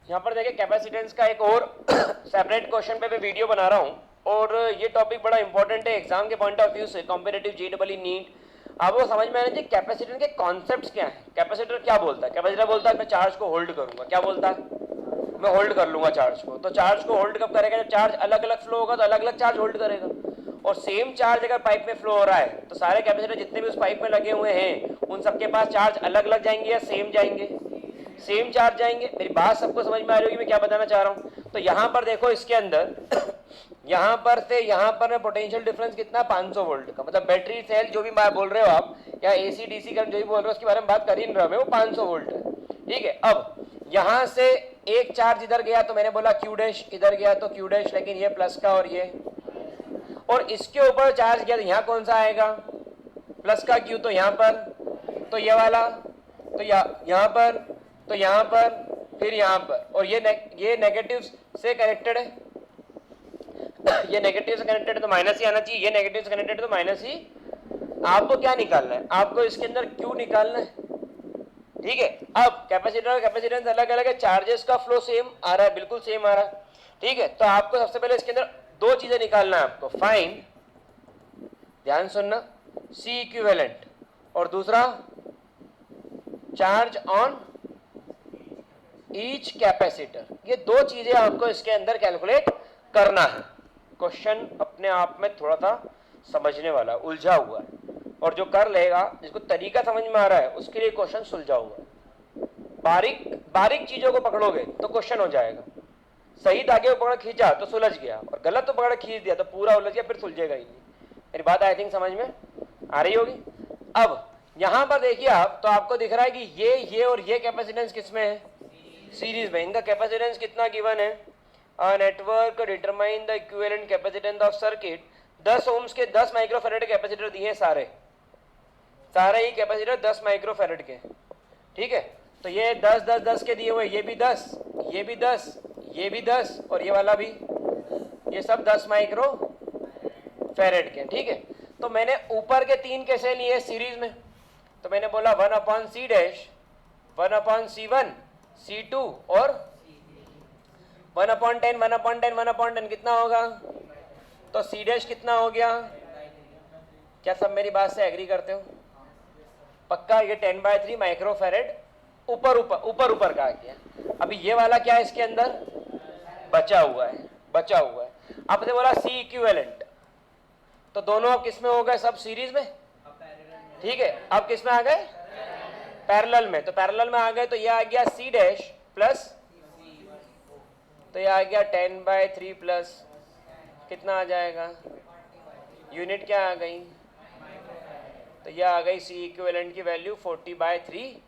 यहाँ पर देखिए कैपेसिटेंस का एक और सेपरेट क्वेश्चन पे मैं वीडियो बना रहा हूँ और ये टॉपिक बड़ा इंपॉर्टेंट है एग्जाम के पॉइंट ऑफ व्यू से, कॉम्पिटेटिव जेईई नीट। आपको समझ में आना चाहिए कैपेसिटर के कॉन्सेप्ट्स क्या है। कैपेसिटर क्या बोलता है? कैपेसिटर बोलता है मैं चार्ज को होल्ड करूंगा। क्या बोलता है? मैं होल्ड कर लूंगा चार्ज को। तो चार्ज को होल्ड कब करेगा? जब चार्ज अलग अलग फ्लो होगा तो अलग अलग चार्ज होल्ड करेगा। और सेम चार्ज अगर पाइप में फ्लो हो रहा है तो सारे कैपेसिटर जितने भी उस पाइप में लगे हुए हैं उन सबके पास चार्ज अलग अलग जाएंगे या सेम जाएंगे? सेम चार्ज जाएंगे। मेरी बात सबको समझ में आ रही होगी मैं क्या बताना चाह रहा हूं। तो यहां पर देखो इसके अंदर यहां पर से यहां पर पोटेंशियल डिफरेंस कितना? 500 वोल्ट का। मतलब बैटरी सेल जो भी बोल रहे हो आप या एसी डीसी करंट जो भी बोल रहे हो उसके बारे में बात कर ही नहीं रहा मैं, वो 500 वोल्ट है। ठीक है। अब यहां से एक चार्ज इधर गया तो मैंने बोला क्यू डैश, इधर गया तो क्यू डैश, लेकिन ये प्लस का और ये, और इसके ऊपर चार्ज गया तो यहां कौन सा आएगा? प्लस का क्यू। तो यहां पर तो ये वाला, तो यहां पर, तो यहां पर, फिर यहां पर, और ये नेगेटिव से कनेक्टेड है। ये नेगेटिव से कनेक्टेड है तो माइनस ही आना चाहिए, ये नेगेटिव से कनेक्टेड है तो माइनस ही। आपको क्या निकालना है? आपको इसके अंदर क्यू निकालना है। ठीक है। अब कैपेसिटर और कैपेसिटेंस अलग अलग है, चार्जेस का फ्लो सेम आ रहा है, बिल्कुल सेम आ रहा है। ठीक है। तो आपको सबसे पहले इसके अंदर दो चीजें निकालना है आपको। फाइंड, ध्यान सुनना, सी इक्विवेलेंट और दूसरा चार्ज ऑन ईच कैपेसिटर। ये दो चीजें आपको इसके अंदर कैलकुलेट करना है। क्वेश्चन अपने आप में थोड़ा सा समझने वाला, उलझा हुआ है, और जो कर लेगा, जिसको तरीका समझ में आ रहा है, उसके लिए क्वेश्चन सुलझा हुआ है। बारीक बारीक चीजों को पकड़ोगे तो क्वेश्चन हो जाएगा। सही धागे को पकड़ खींचा तो सुलझ गया, और गलत तो पकड़ खींच दिया तो पूरा उलझ गया, फिर सुलझेगा ही नहीं। मेरी बात आई थिंक समझ में आ रही होगी। अब यहां पर देखिए आप, तो आपको दिख रहा है कि ये और ये कैपेसिटेंस किसमें है? सीरीज में। इनका कैपेसिटेंस कितना गिवन है? Network determine the equivalent capacitance of circuit. 10 ohms के 10 माइक्रोफैराड कैपेसिटर दिए सारे ही कैपेसिटर 10 माइक्रोफैराड के। ठीक है। तो ये 10 10 10 के दिए हुए, ये भी 10, ये भी 10, ये भी 10, और ये वाला भी, ये सब 10 माइक्रो फैरेड के। ठीक है। तो मैंने ऊपर के 3 कैसे लिए सीरीज में? तो मैंने बोला 1/c डैश, 1/c1, c2 और 1/10, 1/10, 1/10 कितना होगा? तो c डैश कितना हो गया? क्या सब मेरी बात से एग्री करते हो? पक्का? ये 10/3 माइक्रोफैरेड ऊपर का आ गया। अभी ये वाला क्या है इसके अंदर? बचा हुआ है। आपने बोला सी इक्विवेलेंट, तो दोनों अब किस में हो गए? सब सीरीज में। ठीक है। अब किस में आ गए? पैरेलल में। तो पैरेलल में आ गए तो ये आ गया सी डैश प्लस, तो ये आ गया 10/3 प्लस कितना आ जाएगा? यूनिट क्या आ गई? तो ये आ गई सी इक्विवेलेंट की वैल्यू 40/3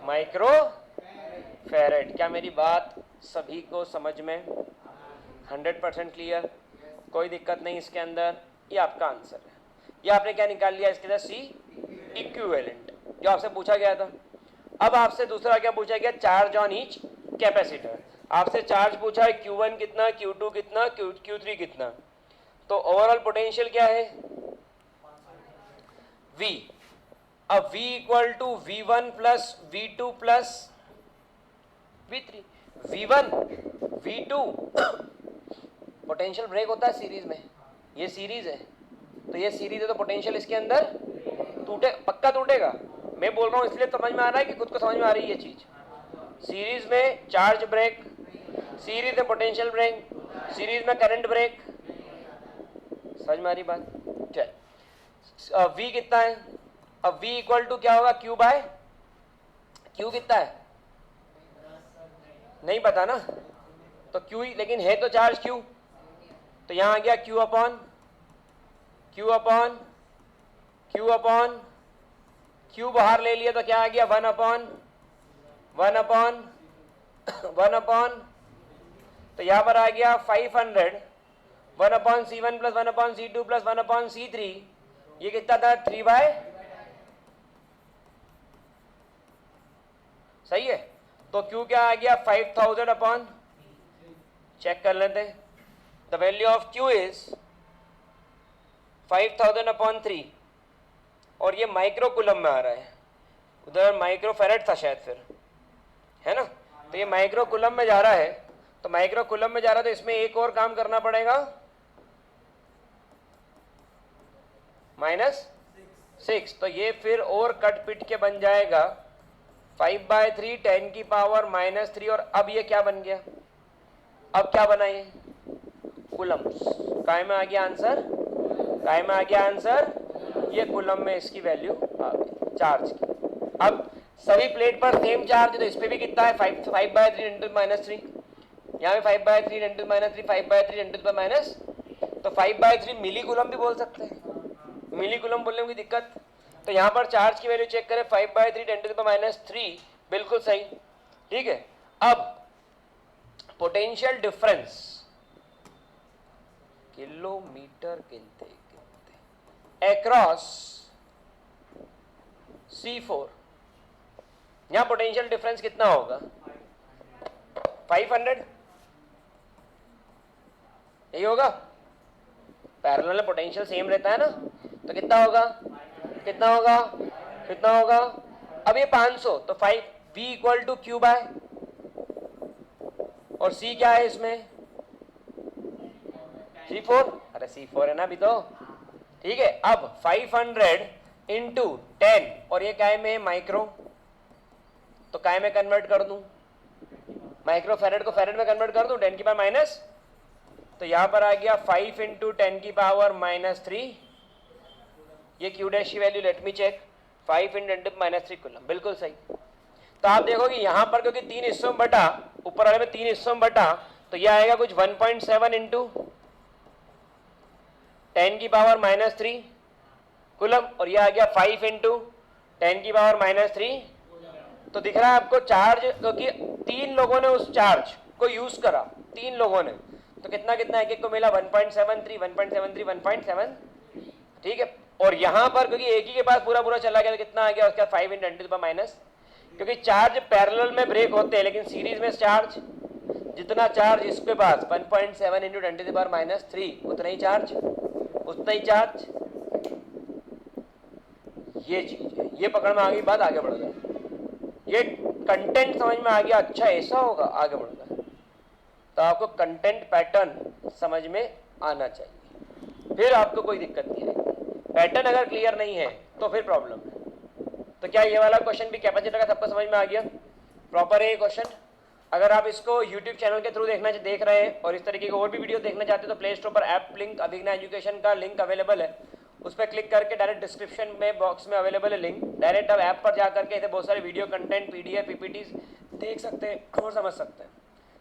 माइक्रो फैरेड। क्या मेरी बात सभी को समझ में? 100% क्लियर? कोई दिक्कत नहीं इसके अंदर? ये आपका आंसर है। ये आपने क्या निकाल लिया इसके अंदर? सी इक्विवेलेंट, जो आपसे पूछा गया था। अब आपसे दूसरा क्या पूछा गया? Charge on each capacitor. आपसे चार्ज पूछा है Q1 कितना, Q2 कितना, Q3 कितना। तो ओवरऑल पोटेंशियल क्या है? V। अब V equal to V1 plus V2 plus V3। V1 V2 potential break होता है सीरीज में, ये सीरीज है, तो ये सीरीज है तो पोटेंशियल इसके अंदर पक्का टूटेगा। मैं बोल रहा हूं इसलिए समझ में आ रहा है कि खुद को समझ में आ रही है ये चीज। सीरीज में चार्ज ब्रेक, सीरीज में पोटेंशियल ब्रेक, सीरीज में करंट ब्रेक। समझ में आ रही बात? चल, V कितना है? अब V इक्वल टू क्या होगा? Q कितना है? नहीं पता ना, तो Q ही, लेकिन है तो चार्ज Q, तो यहां आ गया Q अपॉन Q बाहर ले लिया तो क्या आ गया? 1/1, तो यहां पर आ गया 500, 1/C1 plus 1/C2 plus 1/C3, ये कितना था? 3/, सही है। तो Q क्या आ गया? 5000 अपॉन, चेक कर लेते हैं। The value of Q is 5000/3, और ये माइक्रो कूलम में आ रहा है, उधर माइक्रो फैरेड था शायद, फिर है ना। तो ये माइक्रो कूलम में जा रहा है, तो माइक्रो कूलम में जा रहा है तो इसमें एक और काम करना पड़ेगा, -6। तो ये फिर और कट पिट के बन जाएगा 5/3 10⁻³ और अब ये क्या बन गया, अब क्या बना ये कूलम्स। काय में आ गया आंसर, काय में आ गया आंसर, ये कूलम में इसकी वैल्यू आ गई चार्ज की। अब सभी प्लेट पर सेम चार्ज है तो इस पे भी कितना है 5/3 × 3, यहाँ पे 5/3 × 3 5/3 × तो 5/3 मिली कूलम भी बोल सकते हैं, मिली कूलम बोलने की दिक्कत। तो यहाँ पर चार्ज की वैल्यू चेक करें 5/3 × 3 बिल्कुल सही, ठीक है। अब पोटेंशियल डिफरेंस किलोमीटर गिनते अक्रॉस C4, यहां पोटेंशियल डिफरेंस कितना होगा 500, यही होगा, पैरेलल में पोटेंशियल सेम रहता है ना, तो कितना होगा कितना होगा कितना होगा, अब ये 500 तो 5V = Q बाय, और C क्या है इसमें C4, अरे C4 है ना अभी तो, ठीक है। अब 500 × 10 और ये काय में है माइक्रो, तो काय में कन्वर्ट कर दूं, माइक्रो फैरेड को फैरेड में कन्वर्ट कर दूं 10⁻⁻, तो यहां पर आ गया 5 × 10⁻³ ये Q डैश की value let me check 5 × 10⁻³ coulomb, बिल्कुल सही। तो आप देखोगे यहां पर क्योंकि 3 हिस्सों में बटा, ऊपर वाले में 3 हिस्सों में बटा, तो यह आएगा कुछ 1.7 × 10⁻³ कूलम, और यह आ गया 5 × 10⁻³ तो दिख रहा है आपको चार्ज, क्योंकि 3 लोगों ने उस चार्ज को यूज करा, 3 लोगों ने, तो कितना कितना एक को मिला 1.73 1.73 1.7, ठीक है। और यहां पर क्योंकि एक ही के पास पूरा पूरा चला गया तो कितना आ गया उसका 5 × 10⁻, क्योंकि चार्ज पैरेलल में ब्रेक होते हैं लेकिन सीरीज में चार्ज, जितना चार्ज इसके पास 1.7 × 10⁻³ उतना ही चार्ज, उतना ही चार्ज, ये चीज है, ये पकड़ में आ गई बात, आगे बढ़ गए, ये कंटेंट समझ में आ गया, अच्छा ऐसा होगा, आगे बढ़ गए। तो आपको कंटेंट पैटर्न समझ में आना चाहिए, फिर आपको कोई दिक्कत नहीं आएगी। पैटर्न अगर क्लियर नहीं है तो फिर प्रॉब्लम है। तो क्या ये वाला क्वेश्चन भी कैपेसिटर का सबको समझ में आ गया, प्रॉपर है ये क्वेश्चन। अगर आप इसको यूट्यूब चैनल के थ्रू देख रहे हैं और इस तरीके के और भी वीडियो देखना चाहते हैं तो प्ले स्टोर पर ऐप लिंक अभिज्ञान एजुकेशन का लिंक अवेलेबल है, उस पर क्लिक करके डायरेक्ट डिस्क्रिप्शन में बॉक्स में अवेलेबल है लिंक, डायरेक्ट आप ऐप पर जाकर के ऐसे बहुत सारे वीडियो कंटेंट PDF PPTs देख सकते हैं और समझ सकते हैं।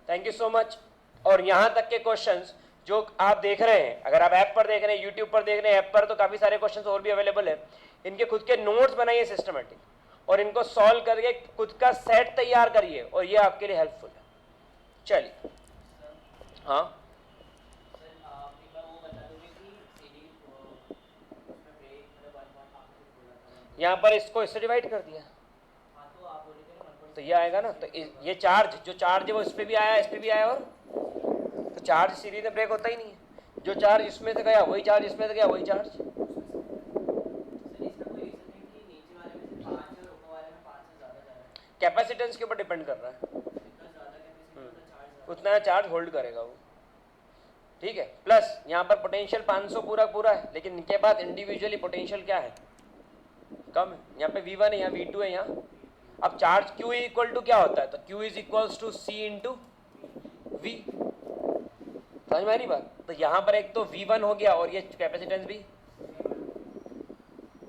Thank you so much. और यहाँ तक के क्वेश्चंस जो आप देख रहे हैं, अगर आप ऐप पर देख रहे हैं, यूट्यूब पर देख रहे हैं, ऐप पर तो काफ़ी सारे क्वेश्चंस और भी अवेलेबल है, इनके खुद के नोट्स बनाइए सिस्टमेटिक और इनको सॉल्व करके खुद का सेट तैयार करिए और ये आपके लिए हेल्पफुल है। चलिए, हाँ यहाँ पर इसको इससे डिवाइड कर दिया तो ये आएगा ना, तो ये चार्ज जो चार्ज है वो इस पे भी आया, इस पे भी आया, और तो चार्ज सीरीज में ब्रेक होता ही नहीं है, जो चार्ज इसमें से गया वही चार्ज इसमें से गया वही चार्ज। कैपेसिटेंस के ऊपर डिपेंड कर रहा है, उतना चार्ज होल्ड करेगा वो, ठीक है। प्लस यहाँ पर पोटेंशियल 500 पूरा है, लेकिन इनके बाद इंडिविजुअली पोटेंशियल क्या है, कम है। यहाँ पे V1 है, यहाँ V2 है, यहाँ अब चार्ज Q = क्या होता है, तो Q = C × V, समझ में आ रही बात। तो यहाँ पर एक तो V1 हो गया और ये कैपेसिटेंस भी,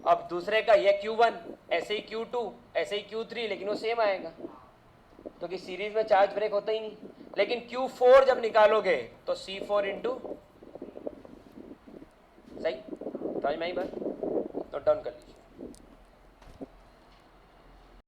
अब दूसरे का ये Q1 ऐसे ही Q2 ऐसे ही Q3, लेकिन वो सेम आएगा क्योंकि सीरीज में चार्ज ब्रेक होता ही नहीं। लेकिन Q4 जब निकालोगे तो C4 × सही, समझ में आई बात, नोट डाउन कर लीजिए।